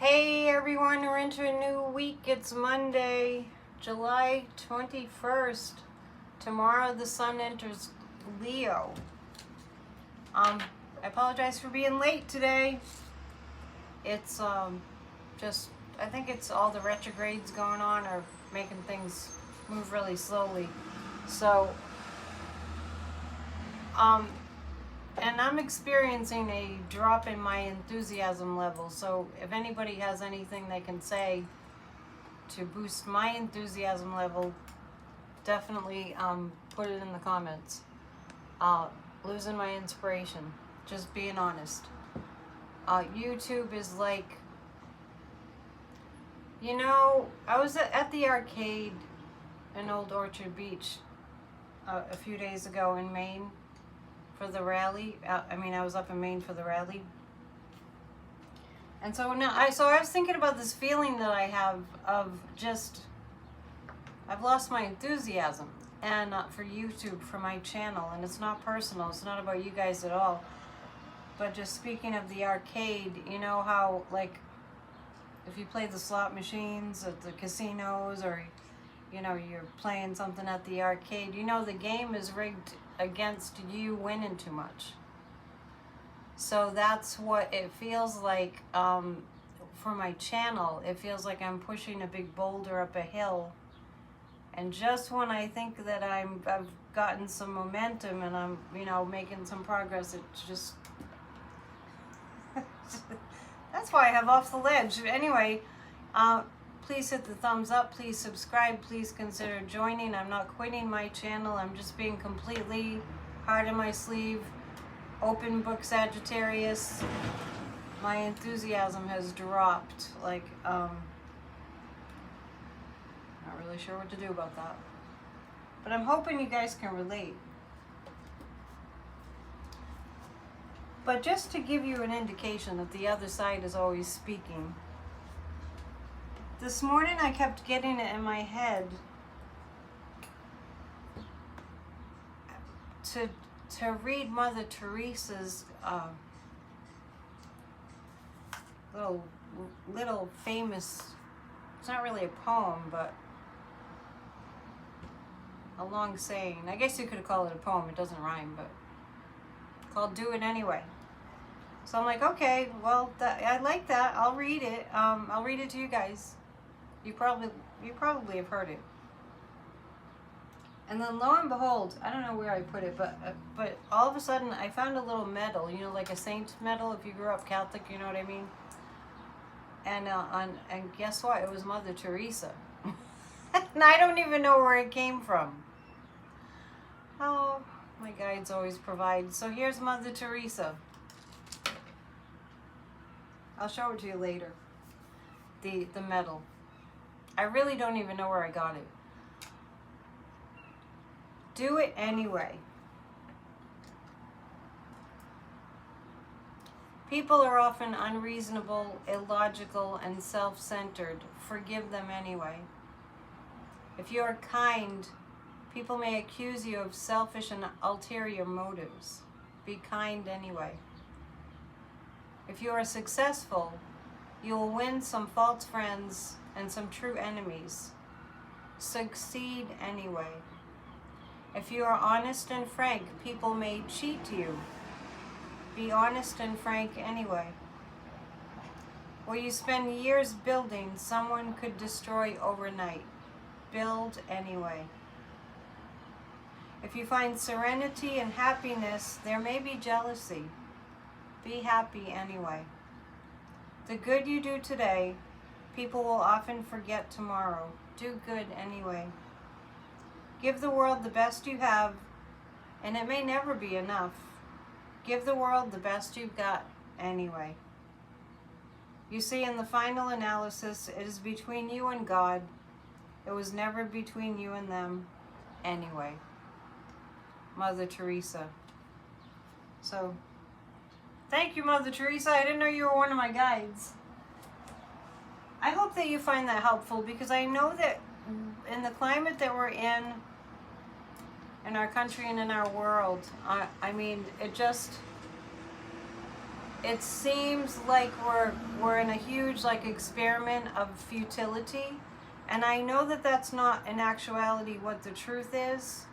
Hey everyone, we're into a new week. It's Monday, July 21st. Tomorrow the sun enters Leo. I apologize for being late today. It's just, I think it's all the retrogrades going on are making things move really slowly. So, and I'm experiencing a drop in my enthusiasm level. So if anybody has anything they can say to boost my enthusiasm level, definitely put it in the comments. Losing my inspiration, just being honest. YouTube is like, I was at the arcade in Old Orchard Beach a few days ago in Maine for the rally. I was up in Maine for the rally. And so now, I was thinking about this feeling that I have of just, I've lost my enthusiasm and for YouTube, for my channel. And it's not personal, it's not about you guys at all. But just speaking of the arcade, you know how, like, if you play the slot machines at the casinos, or, you're playing something at the arcade, the game is rigged against you winning too much. So that's what it feels like for my channel. It feels like I'm pushing a big boulder up a hill. And just when I think that I've gotten some momentum and I'm, making some progress, it just... That's why I have Off the Ledge. Anyway, please hit the thumbs up. Please subscribe. Please consider joining. I'm not quitting my channel. I'm just being completely hard on my sleeve. Open book Sagittarius. My enthusiasm has dropped. Like, not really sure what to do about that. But I'm hoping you guys can relate. But just to give you an indication that the other side is always speaking. This morning I kept getting it in my head to read Mother Teresa's little famous, it's not really a poem, but a long saying. I guess you could call it a poem, it doesn't rhyme, but called Do It Anyway. So I'm like, okay, well, I like that. I'll read it. I'll read it to you guys. You probably have heard it. And then lo and behold, I don't know where I put it, but all of a sudden I found a little medal, like a saint medal. If you grew up Catholic, you know what I mean. And guess what? It was Mother Teresa, and I don't even know where it came from. Oh, my guides always provide. So here's Mother Teresa. I'll show it to you later. The medal. I really don't even know where I got it. Do it anyway. People are often unreasonable, illogical, and self-centered. Forgive them anyway. If you are kind, people may accuse you of selfish and ulterior motives. Be kind anyway. If you are successful, you will win some false friends and some true enemies. Succeed anyway. If you are honest and frank, people may cheat you. Be honest and frank anyway. What you spend years building, someone could destroy overnight. Build anyway. If you find serenity and happiness, there may be jealousy. Be happy anyway. The good you do today, people will often forget tomorrow. Do good anyway. Give the world the best you have, and it may never be enough. Give the world the best you've got anyway. You see, in the final analysis, it is between you and God. It was never between you and them anyway. Mother Teresa. So, thank you, Mother Teresa. I didn't know you were one of my guides. I hope that you find that helpful, because I know that in the climate that we're in our country and in our world, it just, it seems like we're in a huge like experiment of futility, and I know that that's not in actuality what the truth is,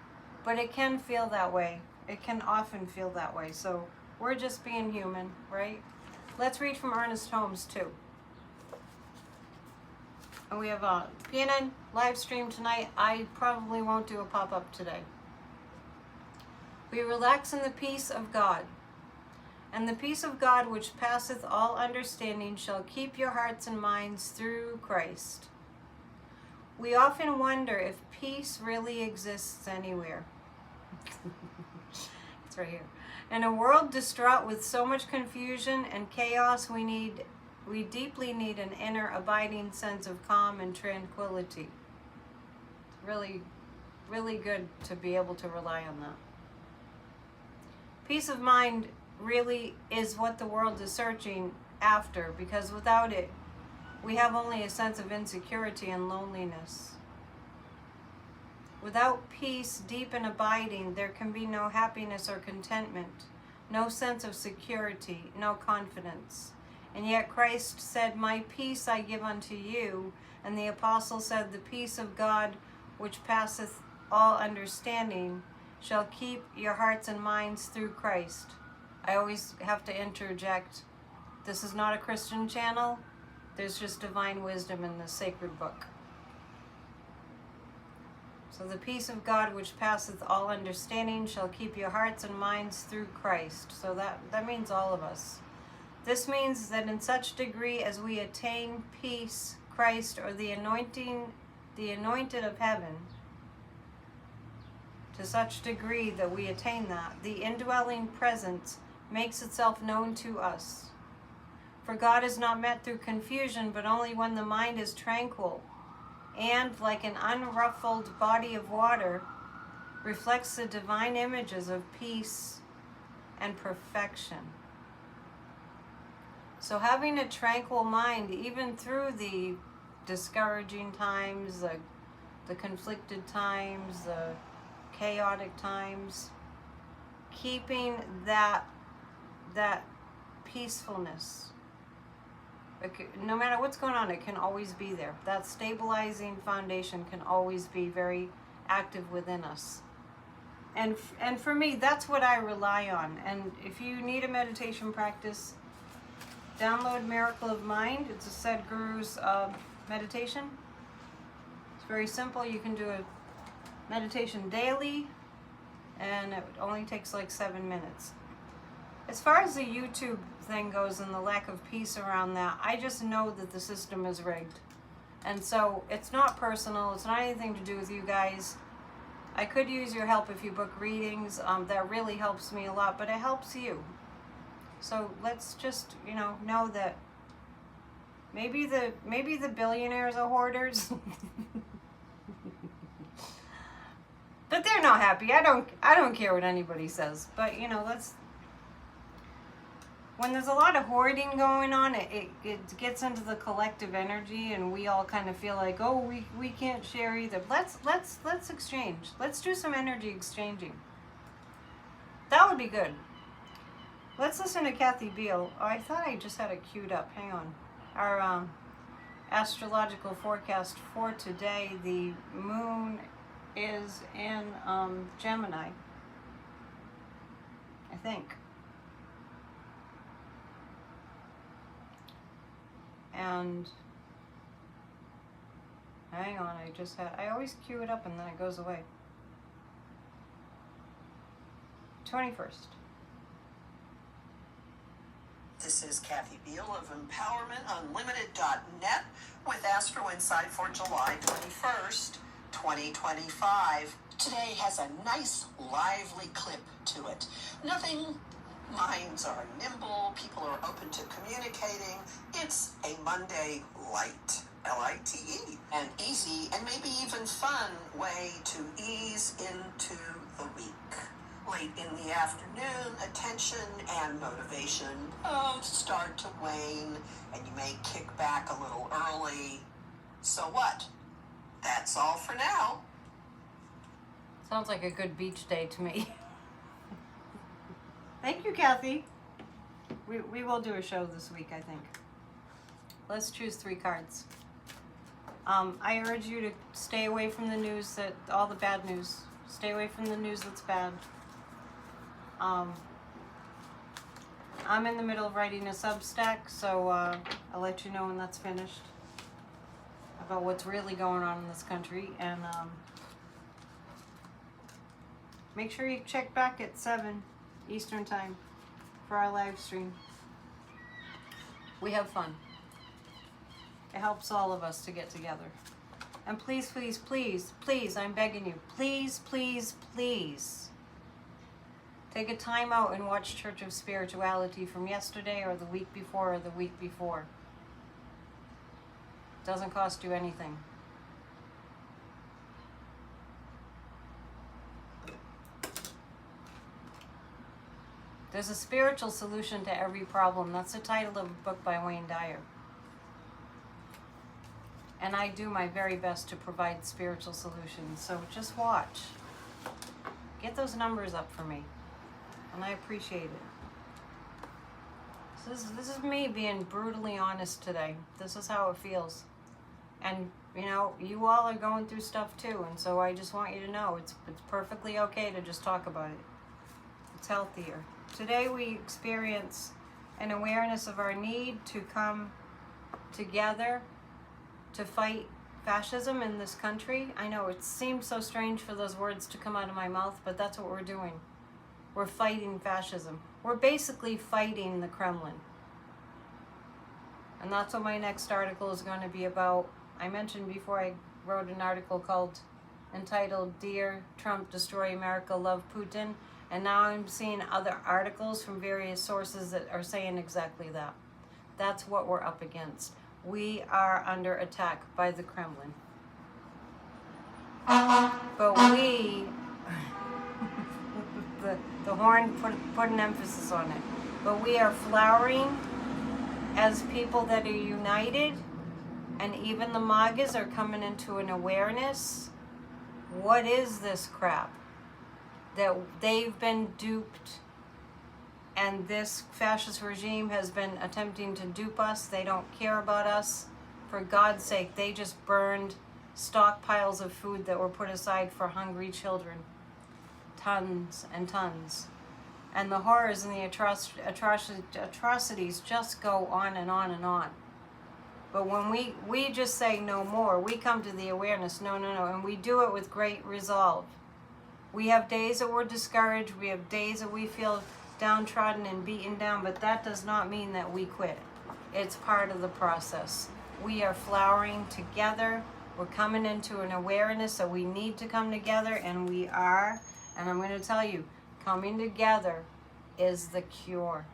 but it can feel that way. It can often feel that way. So we're just being human, right? Let's read from Ernest Holmes too. And we have a PNN live stream tonight. I probably won't do a pop-up today. We relax in the peace of God. And the peace of God which passeth all understanding shall keep your hearts and minds through Christ. We often wonder if peace really exists anywhere. It's right here. In a world distraught with so much confusion and chaos, we deeply need an inner abiding sense of calm and tranquility. It's really, really good to be able to rely on that. Peace of mind really is what the world is searching after, because without it, we have only a sense of insecurity and loneliness. Without peace, deep and abiding, there can be no happiness or contentment, no sense of security, no confidence. And yet Christ said, "My peace I give unto you." And the apostle said, "The peace of God, which passeth all understanding, shall keep your hearts and minds through Christ." I always have to interject, this is not a Christian channel. There's just divine wisdom in the sacred book. So the peace of God which passeth all understanding shall keep your hearts and minds through Christ. So that means all of us. This means that in such degree as we attain peace, Christ, or the anointed of heaven, to such degree that we attain that, the indwelling presence makes itself known to us. For God is not met through confusion, but only when the mind is tranquil, and, like an unruffled body of water, reflects the divine images of peace and perfection. So having a tranquil mind, even through the discouraging times, the conflicted times, the chaotic times, keeping that peacefulness, no matter what's going on, it can always be there. That stabilizing foundation can always be very active within us. And for me, that's what I rely on. And if you need a meditation practice, download Miracle of Mind. It's a Sadhguru's meditation. It's very simple. You can do a meditation daily, and it only takes like 7 minutes. As far as the YouTube thing goes and the lack of peace around that, I just know that the system is rigged. And so it's not personal. It's not anything to do with you guys. I could use your help if you book readings. That really helps me a lot, but it helps you. So let's just, know that maybe the billionaires are hoarders. But they're not happy. I don't care what anybody says. But when there's a lot of hoarding going on, it gets into the collective energy, and we all kind of feel like, oh, we can't share either. Let's exchange. Let's do some energy exchanging. That would be good. Let's listen to Kathy Beale. Oh, I thought I just had it queued up. Hang on. Our astrological forecast for today. The moon is in Gemini, I think. And hang on, I always queue it up and then it goes away. 21st. This is Kathy Beale of EmpowermentUnlimited.net with Astro Insight for July 21st, 2025. Today has a nice, lively clip to it. Minds are nimble, people are open to communicating. It's a Monday light, L-I-T-E, an easy and maybe even fun way to ease into the week. Late in the afternoon, attention and motivation start to wane, and you may kick back a little early. So what? That's all for now. Sounds like a good beach day to me. Thank you, Kathy. We will do a show this week, I think. Let's choose 3 cards. I urge you to stay away from the news, all the bad news. Stay away from the news that's bad. I'm in the middle of writing a Substack, so I'll let you know when that's finished about what's really going on in this country. And make sure you check back at 7 Eastern Time for our live stream. We have fun. It helps all of us to get together. And please, please, please, please, I'm begging you, please, please, please, take a time out and watch Church of Spirituality from yesterday or the week before or the week before. It doesn't cost you anything. There's a spiritual solution to every problem. That's the title of a book by Wayne Dyer. And I do my very best to provide spiritual solutions. So just watch. Get those numbers up for me. And I appreciate it. So this is me being brutally honest today. This is how it feels. And, you know, you all are going through stuff too. And so I just want you to know it's perfectly okay to just talk about it. It's healthier. Today we experience an awareness of our need to come together to fight fascism in this country. I know it seems so strange for those words to come out of my mouth, but that's what we're doing. We're fighting fascism. We're basically fighting the Kremlin. And that's what my next article is going to be about. I mentioned before I wrote an article entitled Dear Trump, Destroy America, Love Putin. And now I'm seeing other articles from various sources that are saying exactly that. That's what we're up against. We are under attack by the Kremlin. But we, the horn put an emphasis on it. But we are flowering as people that are united, and even the MAGAs are coming into an awareness. What is this crap? That they've been duped, and this fascist regime has been attempting to dupe us. They don't care about us. For God's sake, they just burned stockpiles of food that were put aside for hungry children. Tons and tons. And the horrors and the atrocities just go on and on and on. But when we just say no more, we come to the awareness, no, and we do it with great resolve. We have days that we're discouraged, we have days that we feel downtrodden and beaten down, but that does not mean that we quit. It's part of the process. We are flowering together. We're coming into an awareness that we need to come together, and we are. And I'm going to tell you, coming together is the cure.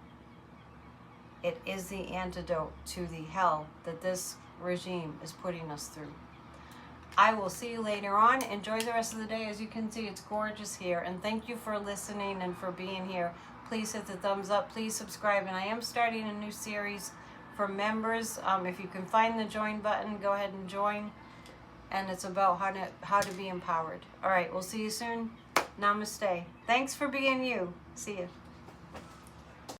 It is the antidote to the hell that this regime is putting us through. I will see you later on. Enjoy the rest of the day. As you can see, it's gorgeous here. And thank you for listening and for being here. Please hit the thumbs up. Please subscribe. And I am starting a new series for members. If you can find the join button, go ahead and join. And it's about how to be empowered. All right, we'll see you soon. Namaste. Thanks for being you. See you.